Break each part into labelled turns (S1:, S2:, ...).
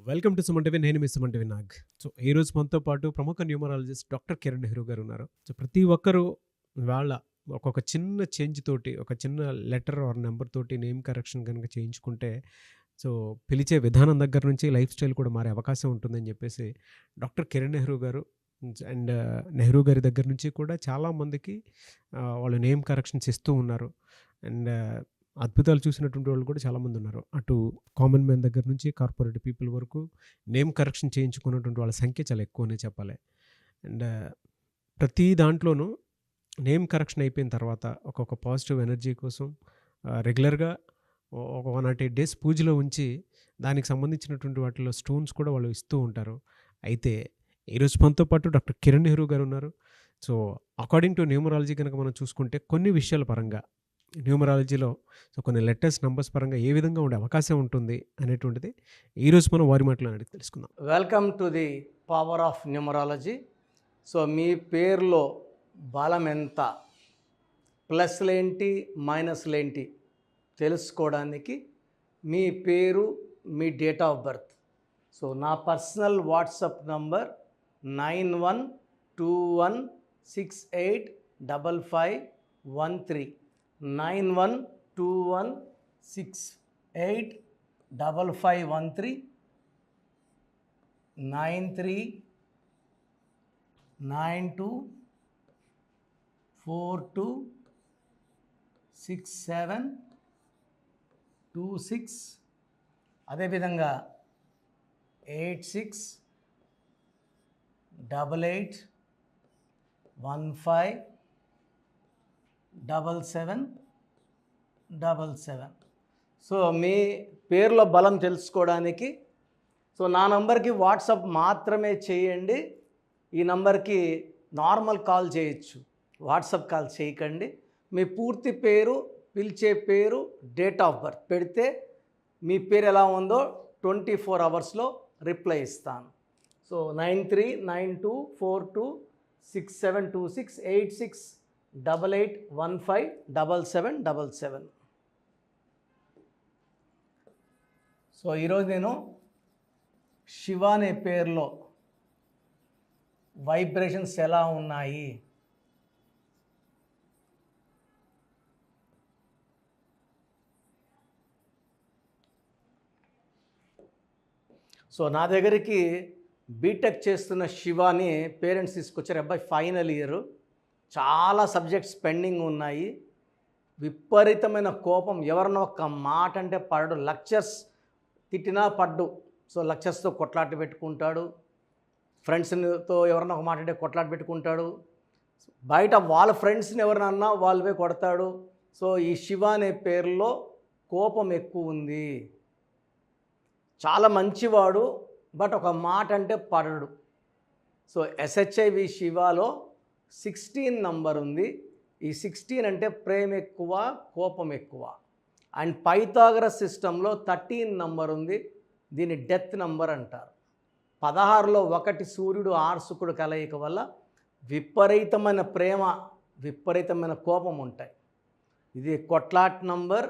S1: Welcome to Suman TV. నేను మీ Suman TV Nag. So ఈరోజు మనతో పాటు ప్రముఖ న్యూమరాలజిస్ట్ డాక్టర్ కిరణ్ నెహ్రూ గారు ఉన్నారు. సో ప్రతి ఒక్కరూ వాళ్ళ ఒక్కొక్క చిన్న చేంజ్ తోటి, ఒక చిన్న లెటర్ ఆర్ నెంబర్ తోటి నేమ్ కరెక్షన్ కనుక చేయించుకుంటే, సో పిలిచే విధానం దగ్గర నుంచి లైఫ్ స్టైల్ కూడా మారే అవకాశం ఉంటుందని చెప్పేసి డాక్టర్ కిరణ్ నెహ్రూ గారు అండ్ నెహ్రూ గారి దగ్గర నుంచి కూడా చాలామందికి వాళ్ళు నేమ్ కరెక్షన్స్ ఇస్తూ ఉన్నారు. అండ్ అద్భుతాలు చూసినటువంటి వాళ్ళు కూడా చాలామంది ఉన్నారు. అటు కామన్ మ్యాన్ దగ్గర నుంచి కార్పొరేట్ పీపుల్ వరకు నేమ్ కరెక్షన్ చేయించుకున్నటువంటి వాళ్ళ సంఖ్య చాలా ఎక్కువనే చెప్పాలి. అండ్ ప్రతి దాంట్లోనూ నేమ్ కరెక్షన్ అయిపోయిన తర్వాత ఒక్కొక్క పాజిటివ్ ఎనర్జీ కోసం రెగ్యులర్గా ఒక 108 డేస్ పూజలో ఉంచి దానికి సంబంధించినటువంటి వాటిలో స్టోన్స్ కూడా వాళ్ళు ఇస్తూ ఉంటారు. అయితే ఈరోజు మనతో పాటు డాక్టర్ కిరణ్ నెహ్రూ గారు ఉన్నారు. సో అకార్డింగ్ టు న్యూమరాలజీ కనుక మనం చూసుకుంటే కొన్ని విషయాల పరంగా న్యూమరాలజీలో సో కొన్ని లెటర్స్ నంబర్స్ పరంగా ఏ విధంగా ఉండే అవకాశం ఉంటుంది అనేటువంటిది ఈరోజు మనం వారి మాటలో అడిగి తెలుసుకుందాం.
S2: Welcome to the power of numerology. So మీ పేరులో బలం ఎంత, ప్లస్లేంటి మైనస్లేంటి తెలుసుకోవడానికి మీ పేరు, మీ డేట్ ఆఫ్ బర్త్. సో నా పర్సనల్ వాట్సాప్ నంబర్ 9121685513 9121685513 9392426726. అదేవిధంగా 8688157777. సో మీ పేర్ల బలం తెలుసుకోవడానికి సో నా నంబర్కి వాట్సాప్ మాత్రమే చేయండి. ఈ నంబర్కి నార్మల్ కాల్ చేయొచ్చు, వాట్సాప్ కాల్ చేయకండి. మీ పూర్తి పేరు, పిలిచే పేరు, డేట్ ఆఫ్ బర్త్ పెడితే మీ పేరు ఎలా ఉందో 24 అవర్స్లో రిప్లై ఇస్తాను. సో 9392426688157777. సో ఈరోజు నేను శివ అనే పేరులో వైబ్రేషన్స్ ఎలా ఉన్నాయి, సో నా దగ్గరికి బీటెక్ చేస్తున్న శివాని పేరెంట్స్ తీసుకొచ్చారు. అబ్బాయి ఫైనల్ ఇయర్, చాలా సబ్జెక్ట్స్ పెండింగ్ ఉన్నాయి, విపరీతమైన కోపం, ఎవరన్నా ఒక మాట అంటే పడడు, లెక్చర్స్ తిట్టినా పడ్డు. సో లెక్చర్స్తో కొట్లాట పెట్టుకుంటాడు, ఫ్రెండ్స్తో ఎవరన్నా ఒక మాట అంటే కొట్లాట పెట్టుకుంటాడు, బయట వాళ్ళ ఫ్రెండ్స్ని ఎవరినన్నా వాళ్ళవే కొడతాడు. సో ఈ శివ అనే పేరులో కోపం ఎక్కువ ఉంది. చాలా మంచివాడు, బట్ ఒక మాట అంటే పడడు. సో SHIV శివాలో 16 నంబర్ ఉంది. ఈ 16 అంటే ప్రేమ ఎక్కువ, కోపం ఎక్కువ. అండ్ పైథాగరస్ సిస్టంలో 13 నంబర్ ఉంది. దీన్ని డెత్ నంబర్ అంటారు. 16లో 1 సూర్యుడు 6 శుక్రుడు కలయిక వల్ల విపరీతమైన ప్రేమ, విపరీతమైన కోపం ఉంటాయి. ఇది కొట్లాట్ number,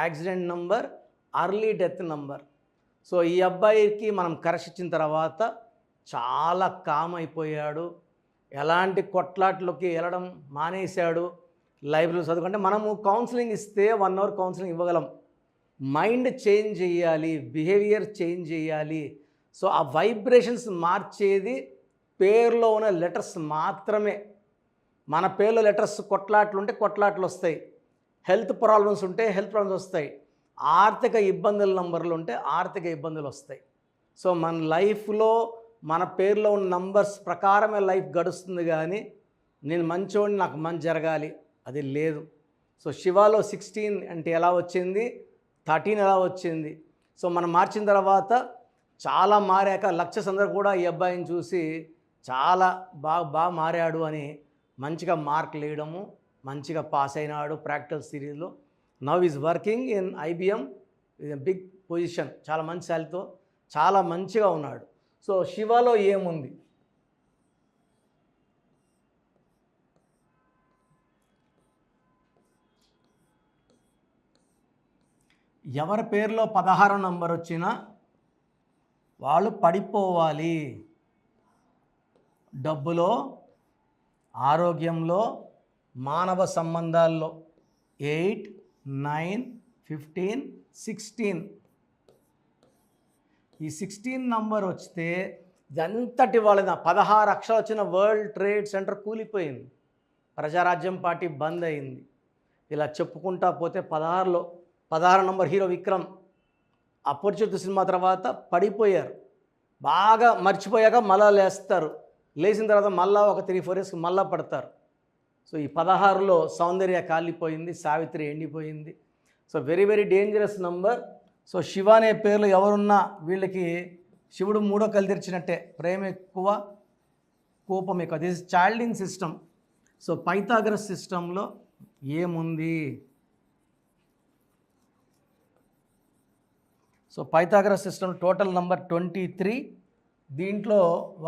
S2: accident number, early death number. So ఈ అబ్బాయికి మనం కరెక్షన్ తర్వాత చాలా కామ్ అయిపోయాడు, ఎలాంటి కొట్లాట్లోకి వెళ్ళడం మానేశాడు. లైబ్రరీలో చదువుకుంటే మనము కౌన్సిలింగ్ ఇస్తే 1 అవర్ కౌన్సిలింగ్ ఇవ్వగలం. మైండ్ చేంజ్ చేయాలి, బిహేవియర్ చేంజ్ చేయాలి. సో ఆ వైబ్రేషన్స్ మార్చేది పేరులో ఉన్న లెటర్స్ మాత్రమే. మన పేరులో లెటర్స్ కొట్లాట్లు ఉంటే కొట్లాట్లు వస్తాయి, హెల్త్ ప్రాబ్లమ్స్ ఉంటే హెల్త్ ప్రాబ్లమ్స్ వస్తాయి, ఆర్థిక ఇబ్బందుల నంబర్లు ఉంటే ఆర్థిక ఇబ్బందులు వస్తాయి. సో మన లైఫ్లో మన పేరులో ఉన్న నంబర్స్ ప్రకారమే లైఫ్ గడుస్తుంది, కానీ నేను మంచోడిని, నాకు మంచి జరగాలి అది లేదు. సో శివాలో 16 అంటే ఎలా వచ్చింది, 13 ఎలా వచ్చింది. సో మనం మార్చిన తర్వాత చాలా మారాక లెక్చర్స్ అందరూ కూడా ఈ అబ్బాయిని చూసి చాలా బాగా మారాడు అని మంచిగా మార్కులు వేయడము, మంచిగా పాస్ అయినాడు ప్రాక్టికల్ సిరీస్లో. Now is working in IBM, big position, చాలా మంచి శాలరీతో చాలా మంచిగా ఉన్నాడు. సో శివలో ఏముంది, ఎవరి పేరులో 16 నంబర్ వచ్చినా వాళ్ళు పడిపోవాలి. డబ్బులో, ఆరోగ్యంలో, మానవ సంబంధాల్లో 8, 9, 15, 16. ఈ 16 నంబర్ వస్తే ఇదంతటి వాళ్ళ 16 అక్షరాలు వచ్చిన వరల్డ్ ట్రేడ్ సెంటర్ కూలిపోయింది. ప్రజారాజ్యం పార్టీ బంద్ అయింది. ఇలా చెప్పుకుంటా పోతే 16 నంబర్ హీరో విక్రమ్ అపరిచిత సినిమా తర్వాత పడిపోయారు. బాగా మర్చిపోయాక మళ్ళా లేస్తారు. లేచిన తర్వాత మళ్ళా ఒక 3-4 ఇయర్స్కి మళ్ళా పడతారు. సో ఈ 16లో సౌందర్య కాలిపోయింది, సావిత్రి ఎండిపోయింది. So very very dangerous number. So Shiva అనే పేర్లు ఎవరున్నా వీళ్ళకి శివుడు 3వ కళ్ళు తెరిచినట్టే. ప్రేమ ఎక్కువ, కోపం ఎక్కువ. This is Chaldean system. So Pythagoras సిస్టంలో ఏముంది? So Pythagoras system total number 23. దీంట్లో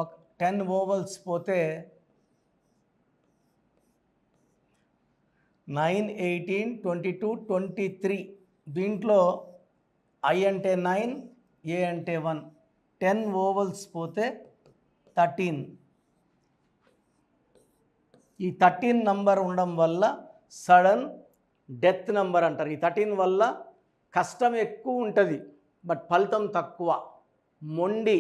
S2: ఒక 10 ఓవల్స్ పోతే 9, 18, 22, 23. దీంట్లో I అంటే 9, A అంటే 1. 10 ఓవల్స్ పోతే 13. ఈ 13 నంబర్ ఉండడం వల్ల సడన్ డెత్ నంబర్ అంటారు. ఈ 13 వల్ల కష్టం ఎక్కువ ఉంటుంది, బట్ ఫలితం తక్కువ. మొండి,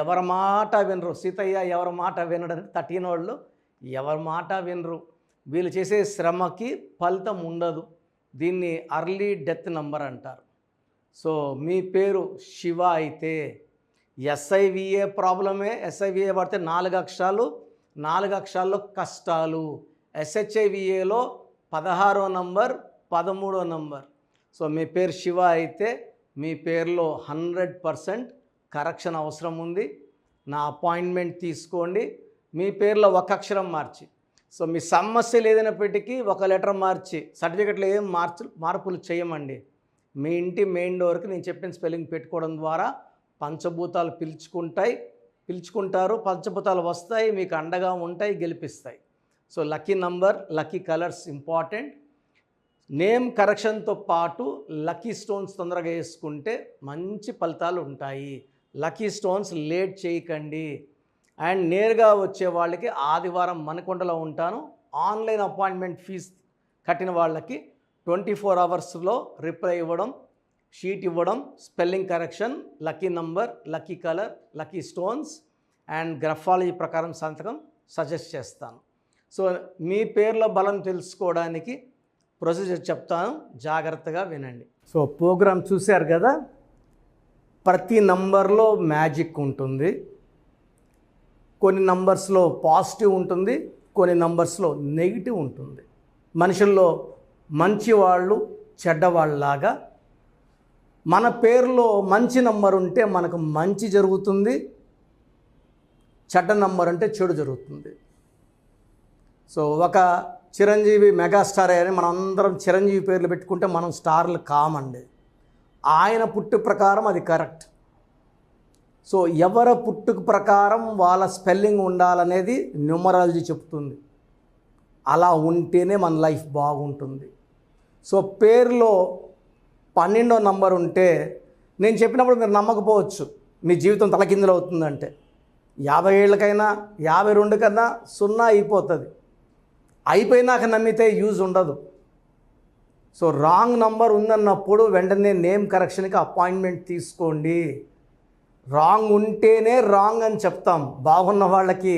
S2: ఎవరి మాట వినరు. సీతయ్య ఎవరి మాట వినడం. 13 వాళ్ళు ఎవరి మాట వినరు. వీళ్ళు చేసే శ్రమకి ఫలితం ఉండదు. దీన్ని అర్లీ డెత్ నంబర్ అంటారు. సో మీ పేరు శివ అయితే SIVA ప్రాబ్లమే. SIVA పడితే 4 అక్షరాలు, 4 అక్షరాల్లో కష్టాలు. SHIVAలో 16వ నంబర్, 13వ నంబర్. సో మీ పేరు శివ అయితే మీ పేరులో 100% కరెక్షన్ అవసరం ఉంది. నా అపాయింట్మెంట్ తీసుకోండి. మీ పేరులో ఒక అక్షరం మార్చి, సో మీ సమస్యలు ఏదైనప్పటికీ ఒక లెటర్ మార్చి, సర్టిఫికెట్లో ఏం మార్పులు చేయమండి. మీ ఇంటి మెయిన్ డోర్కి నేను చెప్పిన స్పెల్లింగ్ పెట్టుకోవడం ద్వారా పంచభూతాలు పిలుచుకుంటారు. పంచభూతాలు వస్తాయి, మీకు అండగా ఉంటాయి, గెలిపిస్తాయి. So lucky number, lucky colours important. Name కరెక్షన్తో పాటు లక్కీ స్టోన్స్ తొందరగా వేసుకుంటే మంచి ఫలితాలు ఉంటాయి. లక్కీ స్టోన్స్ లేట్ చేయకండి. అండ్ నేరుగా వచ్చే వాళ్ళకి ఆదివారం మనకొండలో ఉంటాను. ఆన్లైన్ అపాయింట్మెంట్ ఫీజు కట్టిన వాళ్ళకి 24 అవర్స్లో రిప్లై ఇవ్వడం, షీట్ ఇవ్వడం, spelling correction, lucky number, lucky colour, lucky stones and graphology ప్రకారం సంతకం సజెస్ట్ చేస్తాను. సో మీ పేర్ల బలం తెలుసుకోవడానికి ప్రొసీజర్ చెప్తాను, జాగ్రత్తగా వినండి. సో ప్రోగ్రామ్ చూశారు కదా. ప్రతి నంబర్లో మ్యాజిక్ ఉంటుంది. కొన్ని నంబర్స్లో పాజిటివ్ ఉంటుంది, కొన్ని నంబర్స్లో నెగిటివ్ ఉంటుంది. మనుషుల్లో మంచివాళ్ళు చెడ్డవాళ్ళలాగా మన పేరులో మంచి నంబర్ ఉంటే మనకు మంచి జరుగుతుంది, చెడ్డ నంబర్ అంటే చెడు జరుగుతుంది. సో ఒక చిరంజీవి మెగాస్టార్ అని మనం అందరం చిరంజీవి పేర్లు పెట్టుకుంటే మనం స్టార్లు కామండి. ఆయన పుట్టు ప్రకారం అది కరెక్ట్. సో ఎవరి పుట్టుక ప్రకారం వాళ్ళ స్పెల్లింగ్ ఉండాలనేది న్యూమరాలజీ చెప్తుంది. అలా ఉంటేనే మన లైఫ్ బాగుంటుంది. సో పేరులో 12వ నంబర్ ఉంటే నేను చెప్పినప్పుడు మీరు నమ్మకపోవచ్చు, మీ జీవితం తలకిందులు అవుతుందంటే. 50 ఏళ్ళకైనా 52 కన్నా 0 అయిపోతుంది. అయిపోయినాక నమ్మితే యూజ్ ఉండదు. సో రాంగ్ నంబర్ ఉందన్నప్పుడు వెంటనే నేమ్ కరెక్షన్కి అపాయింట్మెంట్ తీసుకోండి. రాంగ్ ఉంటేనే రాంగ్ అని చెప్తాం. బాగున్న వాళ్ళకి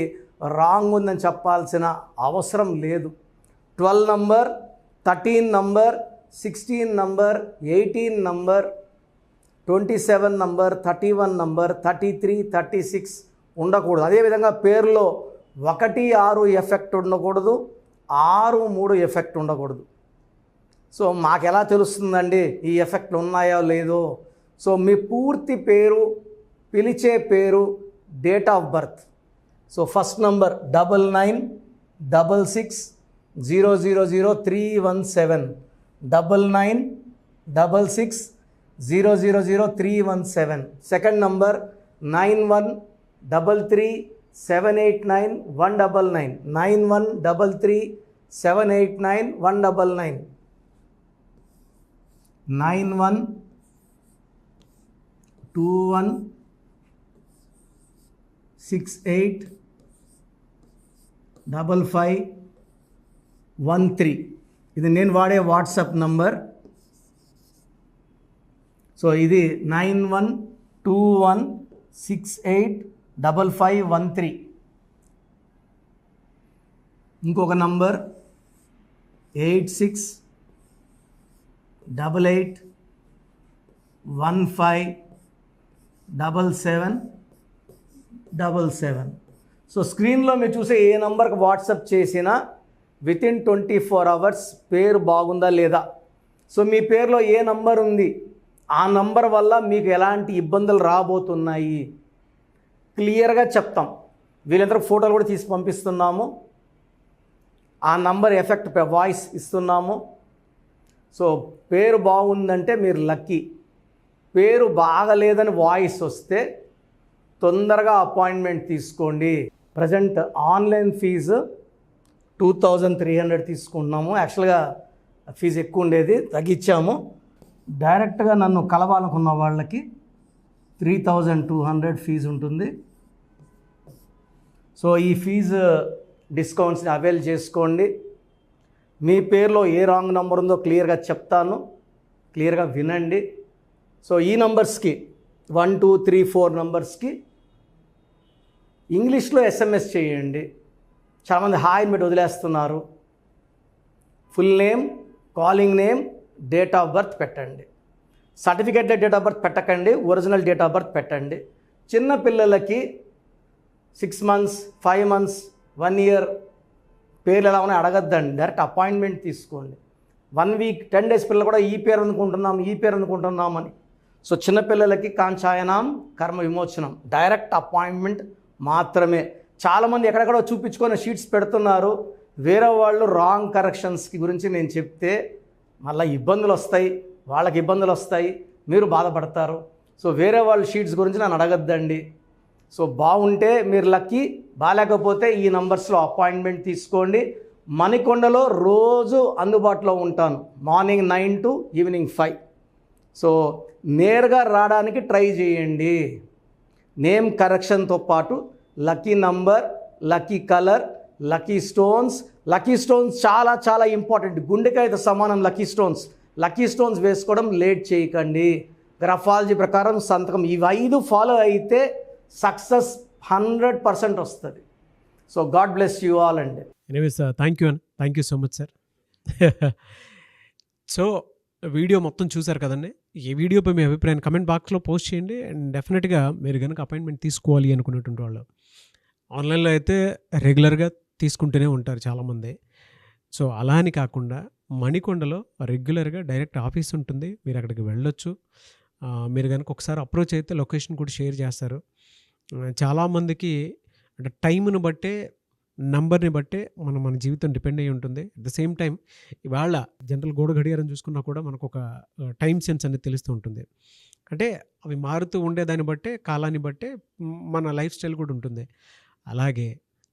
S2: రాంగ్ ఉందని చెప్పాల్సిన అవసరం లేదు. 12 number, 13 number, 16 number, 18 number, 27 number, 31 number, 33, 36 ఉండకూడదు. అదేవిధంగా పేరులో 1, 6 ఎఫెక్ట్ ఉండకూడదు, 6, 3 ఎఫెక్ట్ ఉండకూడదు. సో మాకు ఎలా తెలుస్తుందండి ఈ ఎఫెక్ట్లు ఉన్నాయో లేదో? సో మీ పూర్తి పేరు, పిలిచే పేరు, date of birth. So first number 9966000317, 9966000317. Second number 9133789199, 9133789199, 9121 685513. ఇది నేను వాడే వాట్సాప్ నంబర్. సో ఇది 9121685513. ఇంకొక నంబర్ 8688157777. సో స్క్రీన్లో మీరు చూసే ఏ నంబర్కి వాట్సాప్ చేసినా వితిన్ 24 అవర్స్ పేరు బాగుందా లేదా, సో మీ పేరులో ఏ నంబర్ ఉంది, ఆ నంబర్ వల్ల మీకు ఎలాంటి ఇబ్బందులు రాబోతున్నాయి క్లియర్గా చెప్తాం. వీళ్ళందరూ ఫోటోలు కూడా తీసి పంపిస్తున్నాము. ఆ నంబర్ ఎఫెక్ట్ వాయిస్ ఇస్తున్నాము. సో పేరు బాగుందంటే మీరు లక్కీ. పేరు బాగలేదని వాయిస్ వస్తే తొందరగా అపాయింట్మెంట్ తీసుకోండి. ప్రజెంట్ ఆన్లైన్ ఫీజు 2300 తీసుకుంటున్నాము. యాక్చువల్గా ఫీజు ఎక్కువ ఉండేది, తగ్గించాము. డైరెక్ట్గా నన్ను కలవాలనుకున్న వాళ్ళకి 3200 ఫీజు ఉంటుంది. సో ఈ ఫీజు డిస్కౌంట్స్ని అవైల్ చేసుకోండి. మీ పేరులో ఏ రాంగ్ నెంబర్ ఉందో క్లియర్గా చెప్తాను, క్లియర్గా వినండి. సో ఈ నంబర్స్కి 1 2 3 4 నంబర్స్కి ఇంగ్లీష్లో SMS చేయండి. చాలామంది హాయ్ పెట్టి వదిలేస్తున్నారు. Full name, calling name, date of birth పెట్టండి. సర్టిఫికేట్ డేట్ ఆఫ్ బర్త్ పెట్టకండి, ఒరిజినల్ డేట్ ఆఫ్ బర్త్ పెట్టండి. చిన్న పిల్లలకి 6 months 5 months 1 year పేర్లు ఎలా ఉన్నాయి అడగద్దండి, డైరెక్ట్ అపాయింట్మెంట్ తీసుకోండి. 1 week 10 days పిల్లలు కూడా ఈ పేరు అనుకుంటున్నామని. సో చిన్నపిల్లలకి కాంచాయనం కర్మ విమోచనం, డైరెక్ట్ అపాయింట్మెంట్ మాత్రమే. చాలామంది ఎక్కడెక్కడో చూపించుకొని షీట్స్ పెడుతున్నారు. వేరే వాళ్ళు రాంగ్ కరెక్షన్స్కి గురించి నేను చెప్తే మళ్ళీ ఇబ్బందులు వస్తాయి, వాళ్ళకి ఇబ్బందులు వస్తాయి, మీరు బాధపడతారు. సో వేరే వాళ్ళ షీట్స్ గురించి నన్ను అడగద్దండి. సో బాగుంటే మీరు లక్కీ, బాగాలేకపోతే ఈ నంబర్స్లో అపాయింట్మెంట్ తీసుకోండి. మణికొండలో రోజు అందుబాటులో ఉంటాను, మార్నింగ్ 9 to evening 5. సో నేరుగా రావడానికి ట్రై చేయండి. నేమ్ కరెక్షన్తో పాటు lucky number, lucky colour, lucky stones చాలా చాలా ఇంపార్టెంట్. గుండెకాయతో సమానం లక్కీ స్టోన్స్ వేసుకోవడం లేట్ చేయకండి. గ్రఫాలజీ ప్రకారం సంతకం, ఇవి 5 ఫాలో అయితే సక్సెస్ 100% వస్తుంది. So God bless you all అండి.
S1: Anyways thank you so much sir. So video మొత్తం చూసారు కదండి. ఈ వీడియోపై మీ అభిప్రాయాన్ని కమెంట్ బాక్స్లో పోస్ట్ చేయండి. అండ్ డెఫినెట్గా మీరు కనుక అపాయింట్మెంట్ తీసుకోవాలి అనుకునేటువంటి వాళ్ళు ఆన్లైన్లో అయితే రెగ్యులర్గా తీసుకుంటూనే ఉంటారు చాలామంది. సో అలా అని కాకుండా మణికొండలో రెగ్యులర్గా డైరెక్ట్ ఆఫీస్ ఉంటుంది, మీరు అక్కడికి వెళ్ళొచ్చు. మీరు కనుక ఒకసారి అప్రోచ్ అయితే లొకేషన్ కూడా షేర్ చేస్తారు. చాలామందికి అంటే టైంను బట్టే, నంబర్ని బట్టే మన జీవితం డిపెండ్ అయ్యి ఉంటుంది. అట్ ద సేమ్ టైం ఇవాళ జనరల్ గోడ గడియారం చూసుకున్నా కూడా మనకు ఒక టైం సెన్స్ అనేది తెలుస్తూ ఉంటుంది. అంటే అవి మారుతూ ఉండేదాన్ని బట్టే, కాలాన్ని బట్టే మన లైఫ్ స్టైల్ కూడా ఉంటుంది. అలాగే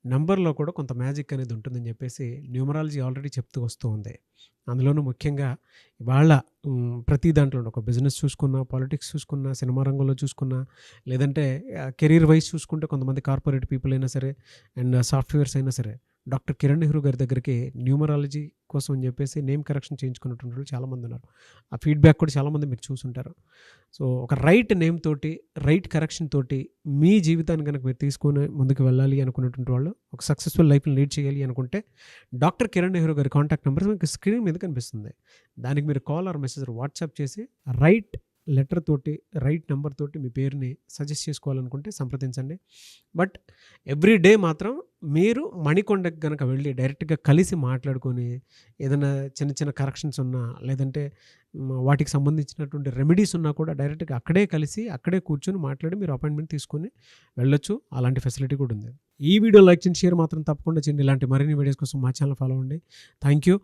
S1: నంబర్లో కూడా కొంత మ్యాజిక్ అనేది ఉంటుందని చెప్పేసి న్యూమరాలజీ ఆల్రెడీ చెప్తూ వస్తూ ఉంది. అందులోనూ ముఖ్యంగా ఇవాళ ప్రతి దాంట్లో ఒక బిజినెస్ చూసుకున్నా, పాలిటిక్స్ చూసుకున్నా, సినిమా రంగంలో చూసుకున్నా, లేదంటే కెరీర్ వైజ్ చూసుకుంటే కొంతమంది కార్పొరేట్ పీపుల్ అయినా సరే అండ్ సాఫ్ట్వేర్స్ అయినా సరే డాక్టర్ కిరణ్ నెహ్రూ గారి దగ్గరికి న్యూమరాలజీ కోసం అని చెప్పేసి నేమ్ కరెక్షన్ చేయించుకున్నటువంటి వాళ్ళు చాలామంది ఉన్నారు. ఆ ఫీడ్బ్యాక్ కూడా చాలామంది మీరు చూసుంటారు. సో ఒక రైట్ నేమ్ తోటి, రైట్ కరెక్షన్ తోటి మీ జీవితాన్ని కనుక మీరు తీసుకొని ముందుకు వెళ్ళాలి అనుకున్నటువంటి వాళ్ళు, ఒక సక్సెస్ఫుల్ లైఫ్ని లీడ్ చేయాలి అనుకుంటే డాక్టర్ కిరణ్ నెహ్రూ గారి కాంటాక్ట్ నెంబర్ మీకు స్క్రీన్ మీద కనిపిస్తుంది. దానికి మీరు కాల్ ఆర్ మెసేజ్ వాట్సాప్ చేసి రైట్ లెటర్ తోటి, రైట్ నెంబర్ తోటి మీ పేరుని సజెస్ట్ చేసుకోవాలనుకుంటే సంప్రదించండి. బట్ ఎవ్రీ డే మాత్రం మీరు మణికొండకి కనుక వెళ్ళి డైరెక్ట్గా కలిసి మాట్లాడుకొని ఏదైనా చిన్న చిన్న కరెక్షన్స్ ఉన్నా, లేదంటే వాటికి సంబంధించినటువంటి రెమెడీస్ ఉన్నా కూడా డైరెక్ట్గా అక్కడే కలిసి అక్కడే కూర్చొని మాట్లాడి మీరు అపాయింట్మెంట్ తీసుకొని వెళ్ళొచ్చు. అలాంటి ఫెసిలిటీ కూడా ఉంది. ఈ వీడియో లైక్ చేయండి, షేర్ మాత్రం తప్పకుండా చేయండి. ఇలాంటి మరిన్ని వీడియోస్ కోసం మా ఛానల్ ఫాలో అవ్వండి. Thank you.